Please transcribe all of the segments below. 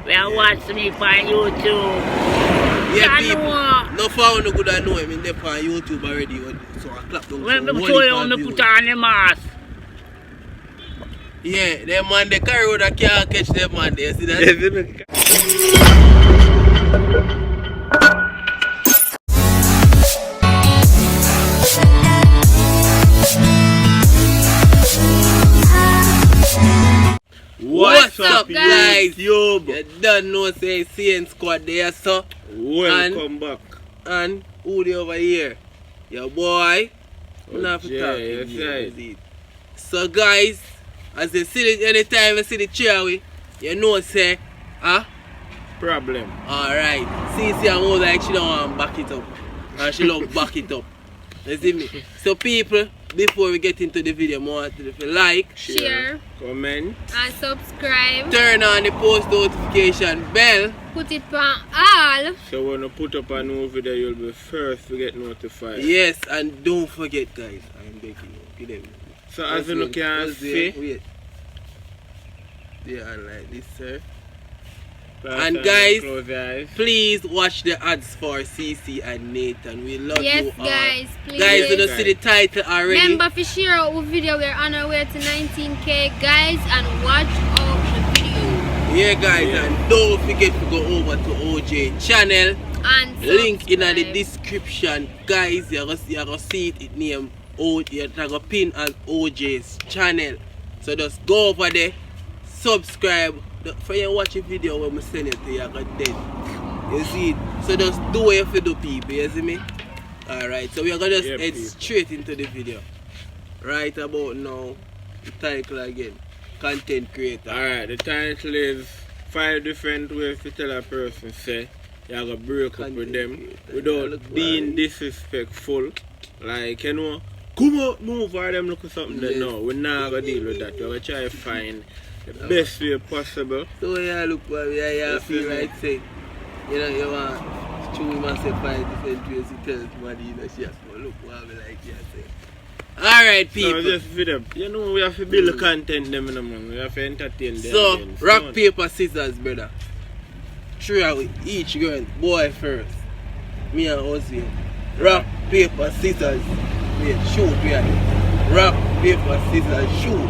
We are watching me on YouTube. Yeah, people. No found no good I know him in there on YouTube already. So I clap down. When me show you how me put on the mask. Yeah, them man they carry road that can't catch them man. You see that? What's up guys? You don't know say CN squad there so. Welcome back. And who they over here? Your boy. Ojsy. So guys, as you see it, anytime you see the chair you know say problem. Alright. See I'm more like she don't want to back it up. And she love back it up. You see me? So people, before we get into the video, I want you to like, share, comment, and subscribe. Turn on the post notification bell. Put it on all. So when you put up a new video, you'll be first to get notified. Yes, and don't forget guys, I'm begging you. Give them. So as you can see, wait. Yeah, like this, sir. And guys, eyes. please watch the ads for CC and Nathan. We love you all. Yes, guys, please. Guys, you don't see the title already. Remember to share our video. We're on our way to 19K, guys, and watch all the video. Yeah, guys, and don't forget to go over to OJ channel. And link in the description, guys. You're gonna see it name OJ. You're gonna pin as OJ's channel. So just go over there, subscribe. For you watch a video when I send it to you, I got dead. You see it? So just do what you have to do, people. You see me? Alright, so we are going to head straight into the video. Right about now, the title again. Content creator. Alright, the title is 5 different ways to tell a person say you're going to break up with them without being disrespectful. Like, you know, come out, move, or them look for something that no, we're not going to deal with that. We're going to try to find the best way possible. So yeah, look for me, I feel like say, you know, you want to choose myself 5 different ways to tell somebody, you know, she has to look what me like you say. Alright people. So just video. You know we have to build the content them in the man. We have to entertain them. So rock, paper, scissors, brother. 3 of we each girl, boy first. Me and Ojsy. Rock, paper, scissors. Wait, shoot we are. Rock, paper, scissors, shoot.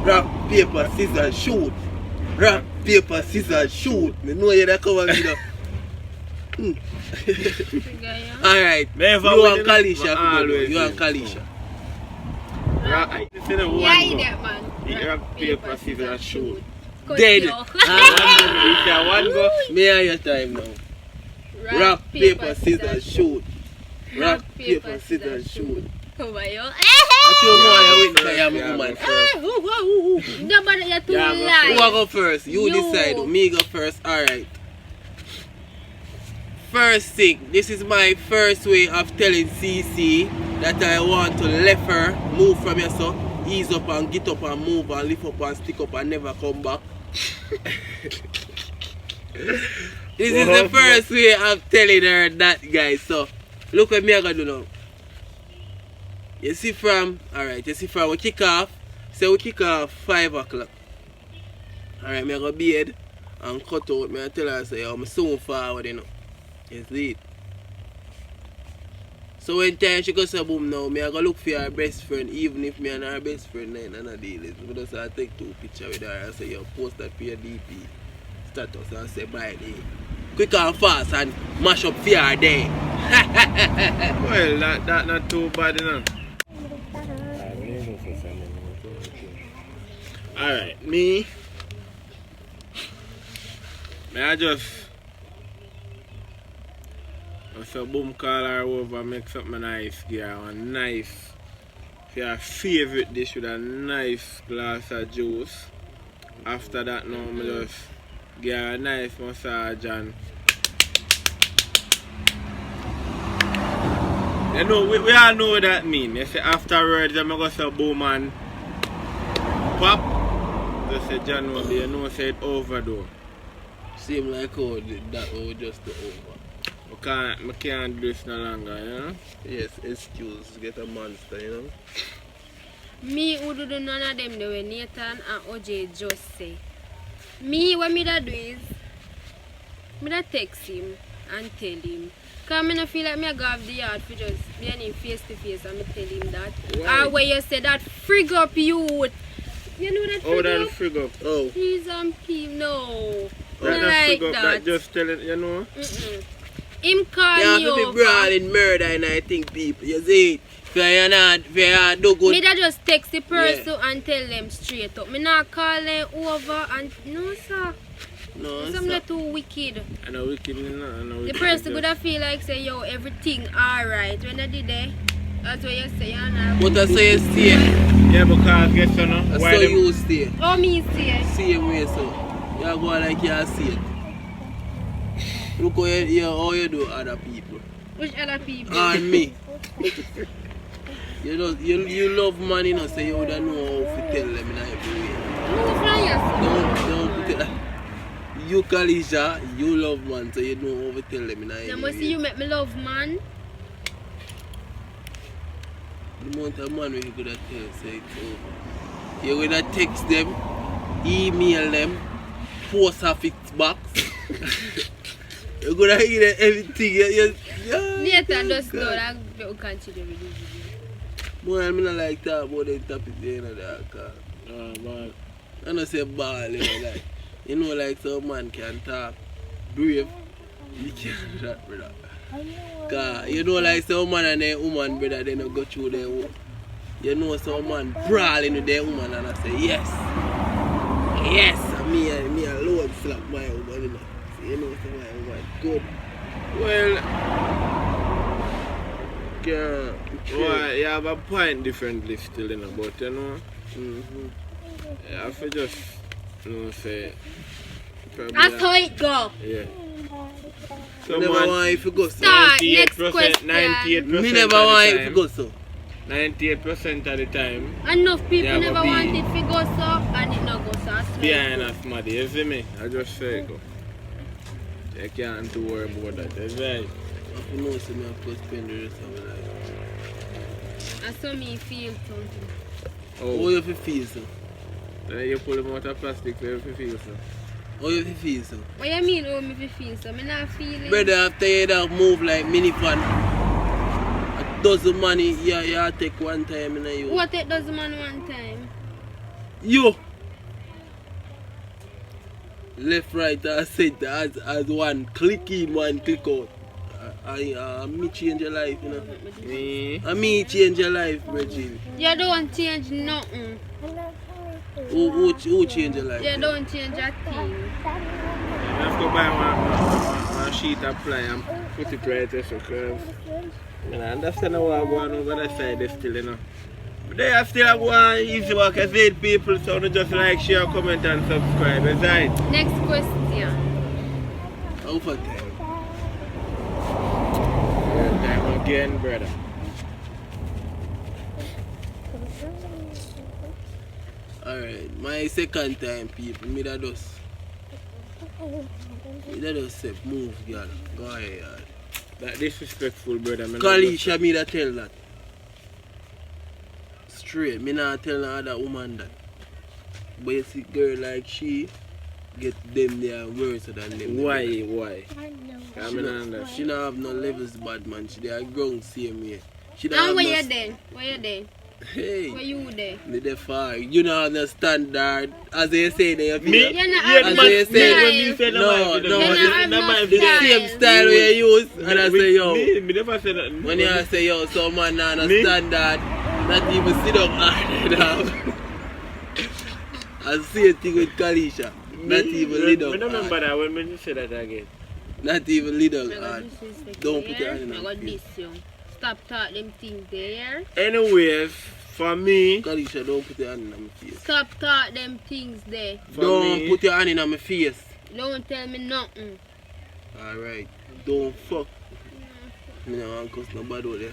Rock, paper, scissors, shoot. Rock, paper, scissors, shoot. Me know you that cover me now. Alright, you and Kalisha. You and Kalisha. Yeah, man. Rock, paper, scissors, shoot. Dead. One go. Me and your time now. Rock, paper, scissors, shoot. Rock, paper, scissors, shoot. Come on, yo. That's your boy, you win because you're a woman first. No, but you're too light. Who go first? You decide. Me go first. Alright. First thing, this is my first way of telling CC that I want to let her move from here, so ease up and get up and move and lift up and stick up and never come back. This is the first way of telling her that, guys. So look what me I gonna do now. You see from, alright, you see from we kick off, say we kick off 5 o'clock. Alright, me I go bed and cut out, me I tell her, say, I'm soon forward, you know. You see it? So when time she goes to boom now, me I go look for her best friend, even if me and her best friend ain't a deal. We just take 2 pictures with her and say, yo, post that for your DP status and say, bye day. Quick and fast and mash up for your day. Well, that not too bad, you know. Alright, me I just boom call her over, make something nice, give her a nice, for her favorite dish with a nice glass of juice. After that now, I just give her a nice massage and you know, we all know what that means. You say afterwards, I'm going to say boom and pop. Just say John will be, you know, say it over though. Seem like how that was just the over. I can't do this no longer, you know? Yes, excuse, get a monster, you know? Me who do none of them the way Nathan and OJ just say. Me what me that do is I'm gonna text him and tell him. Because I don't feel like I go have the yard for just being face to face and I tell him that. Why? Or where you say that frig up youth. You know that Oh, frig that up? frig up. Oh. He's on him, no. That Like frig up, that. that just tell it, you know? Him call You me have to be over. brawling murder and I think people. You see it? If you do good. Me that just text the person and tell them straight up. Me not call them over and no sir. No, Some sir. too wicked. I know wicked, The person would have feel like say yo everything alright when I did that. That's what you say, you know. But I say you stay. Yeah, because guess you know. I Why saw them, you stay. Oh me say. Same way so. You go like you see it. Look how you do other people. Which other people? And me. You love man, you know, so you would know how to tell them in every way. No from you. Don't put it. You Kalisha, you love man, so you know how to tell them in every way. You must see you make me love man. The amount of man you could have tell, say it's over. You would have text them, email them, post office box. You could have eat everything. Later just know that you continue with this video. Boy, I don't like that about the topic there, you know that, cause man. I don't say ball, you know, like, you know, like some man can talk brave, you can't do that, brother. Cause you know, like some man and their woman, brother, they don't go through their work. You know, some man brawling with their woman and I say, yes, and me alone slap my woman, you know. So, you know, so my woman, good. Well, well, you have a point differently still, you know, but you know, you have to just, you know, say, probably That's how it go. yeah. I never want if you go so. Start. Next question. 98% Me never want if you go so. 98% of the time, Enough people Yeah, never but be- want it to go so and it not go so. I swear. behind us, muddy, you see me? I just say go. You can't do worry about that, that's right. You know, so me have to spend the rest of my life. And so me feel something. How Oh, you feel so? then you pull them out of plastic so you feel so. How you feel so? What you mean how me feel so? Me not feeling. Brother, after you that move like minifan, a dozen money, you take one time in a you. What it does man one time? You! Left, right, and center as one. Click in, one click out. Me change your life, you know. Me? Me change your life, Reggie. You don't change nothing. Who change your life? You don't change a thing. You have to buy one sheet of ply and put it right there so curves. And I understand what I'm going over that side is still, you know. But they are still going easy work as 8 people, so they just like, share, comment and subscribe, is right? Next question. How for time? Time again, brother. Alright, my second time, people. Me that just say, move, girl. Go ahead. That disrespectful, brother. Man, Kalisha, me that tell that. Straight, me not tell no other woman that. But you see girl like she, get them there worse than them. Why? She She don't have no levels bad man. She they are grown same way. She don't And have where no you there? Where you there? Hey, Where you there? me there far. You don't have no standard. As they say, they Me? You not Yeah, have man, no when me style. say No, no, no, You not have no, no the same style we use. And I say, yo, Me never say that. when you say, yo, some man not no Me? standard, not even sit up hard enough. I see a thing with Kalisha. Not even lead I up don't remember hard. that when you say that again. Not even lead I up got hard. disrespect Don't there. put your hand I on got your face. this you. Stop talk them things there. Anyways, for me, Kalisha, don't put your hand on my face. Stop talk them things there. Don't put your hand in my face. Don't tell me nothing. Alright. Don't fuck. Me no want cuss nobody out there.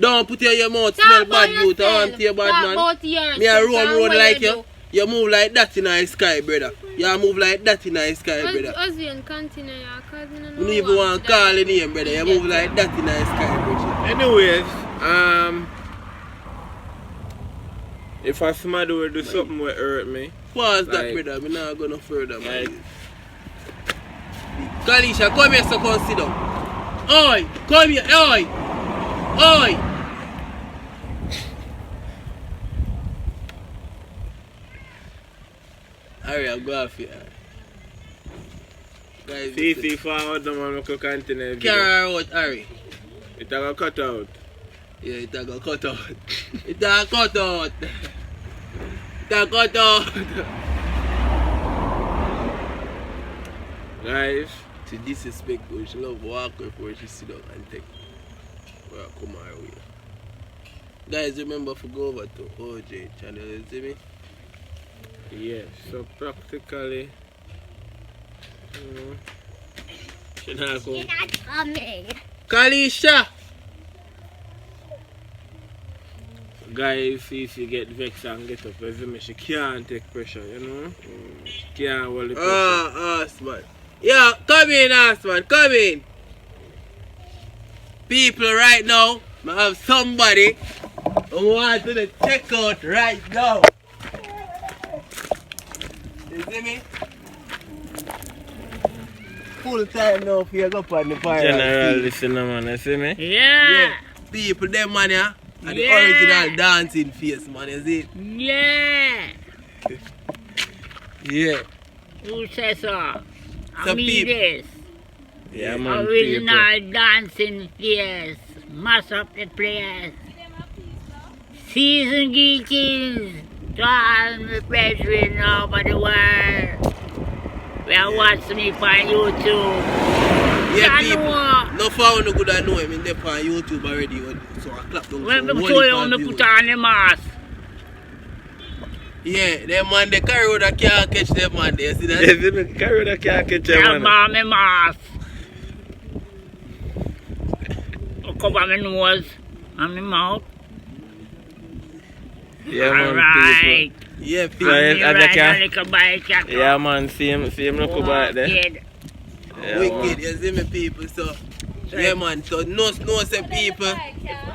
Don't put your mouth smell Talk bad about youth. I want yourself. you bad Talk man. about yourself. Me a roam and road what like you you. do. You move like that in the sky, brother. You move like that in the sky, brother. Ojsy and continue your cousin. You don't even want to call your name, brother. You move like that in the sky, brother. anyways, if a somebody will do something will hurt me, Pause that, Like- brother. I'm not going no further, man. like Kalisha, come here so come sit down. Oi, come here, oi. Oi. Harry, I'll go off here. Guys, See forward the man who continue. carry her out, Harry. It a go cut out. Yeah, it a go cut out. It a cut out. It a cut out. Guys, She disrespectful. She love walk before she sit down and take. Well, come our way. Guys, remember to go over to Ojsy channel, you see me? yes, so practically, she not come. You're not coming. Kalisha! Guys, if you get vexed and get up, you see me, she can't take pressure, you know? She can't hold the pressure. Osman. Yeah, come in, Osman, come in. People, right now, I have somebody who wants to check out right now. You see me? Full time now for you go up on the fire. General listener, man, you see me? Yeah. People, them man, yeah, are the Yeah. original dancing face, man, you see? Yeah. Yeah. Who says so? I Some mean people. this. Yeah, man, people. Original dancing face. Mash up the place. Season geeking. To all my brethren over the world. We are watching me on YouTube. Yeah, I people. know. No found no good I know him in there on YouTube already. So I clap down. When some me holy show you how pan me views. put on the mask. Yeah, them man they carry road that can't catch them man. They see that? You see me? Carry the car, catch I your man. buy me mask. I cover my nose and my mouth. Yeah, man, Alright. Yeah, So, people. yes, I Ride can- a little bike. Yeah, man, see him look about there. Kid. Yeah, Wicked, man. you see me people. So, yeah man, so no say people.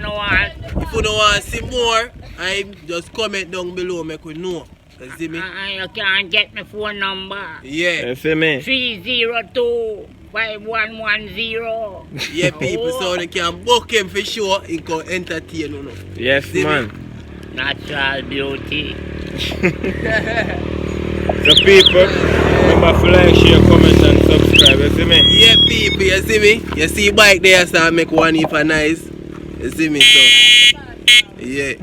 No one. If you don't want to see more, I just comment down below make we know. You see me? You can't get my phone number. Yeah. You see me? 302-5110. Yeah, people, so they can book him for sure. He can entertain you know. Yes, See me? man. Natural beauty. So people, remember to like, share, comment and subscribe, you see me? Yeah, people, you see me? You see bike there, so I make one if a nice. You see me? So, yeah.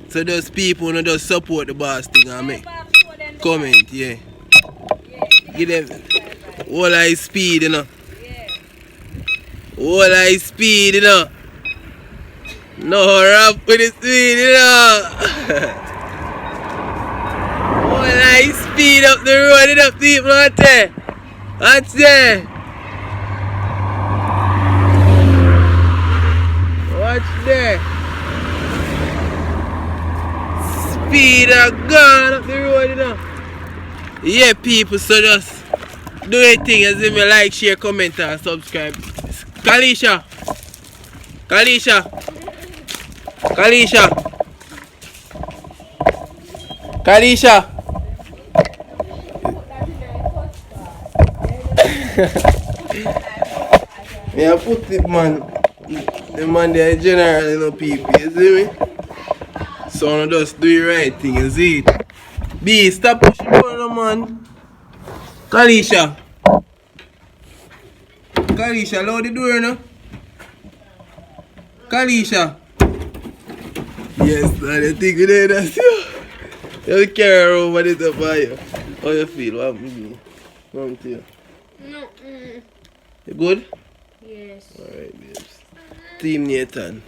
So those people who just support the boss thing and make comment, yeah. Give them all high speed, you know. All high speed, you know. No rap with the speed, you know. All high speed up the road, you know, people out there. Out there. Watch there. Speed of gone up the road, you know. Yeah, people, so just do a thing as if you like, share, comment, and subscribe. Kalisha. Kalisha. Kalisha. Kalisha. Yeah, put it, man. The man there general, you know, people, you see me? So I just do the right thing, you see it? B, stop pushing further, man. Kalisha. Kalisha, load the door now. Kalisha. Yes, man, you think we did that? You carry over this up for you. How you feel? What happened? Come to you. No. You good? Yes. Alright, babes. Team Nathan.